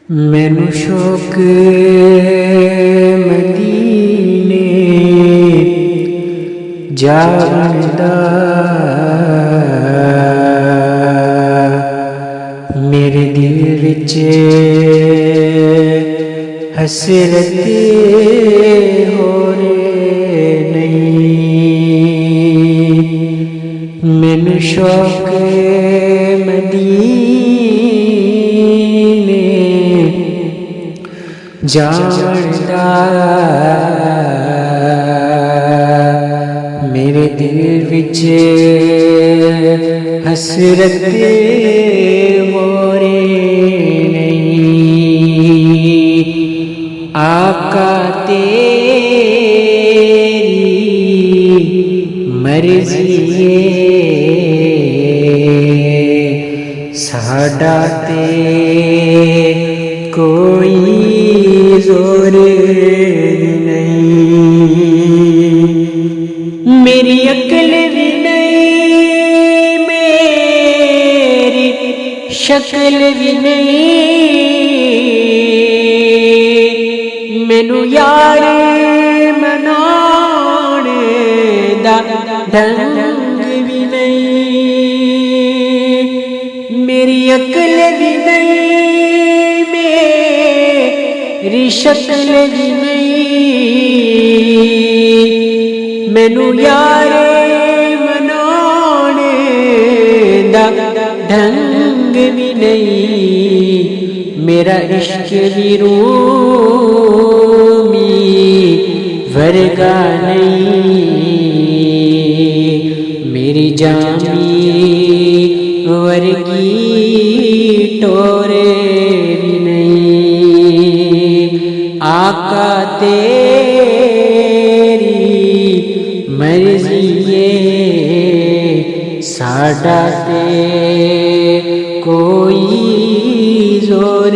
ਮੈਨੂੰ ਸ਼ੌਕ ਮਦੀਨੇ ਜਾਣ ਦਾ, ਮੇਰੇ ਦਿਲ ਵਿੱਚ ਹਸਰਤ ਹੋਰ ਨਹੀਂ। ਮੈਨੂੰ ਸ਼ੌਕ ਮਦੀਨੇ ਜਾਣ ਦਾ, ਮੇਰੇ ਦਿਲ ਵਿੱਚ ਹਸਰਤ ਹੋਰ ਨਹੀਂ। آقا تیری مرضی ساڈا تے کوئی زور نہیں، میری عقل بھی نہیں، میری شکل بھی نہیں، مینوں یار مناؤਣ دا ڈھنگ بھی نہیں، میری عقل بھی نہیں، میری شکل بھی نہیں، مینوں یار مناؤਣ دا ڈھنگ بھی نہیں، میرا عشق بھی رومی ورگا نہیں، میری جامی ورگی ٹورے بھی نہیں۔ آقا تیری مرضی ساڈا تے کوئی زور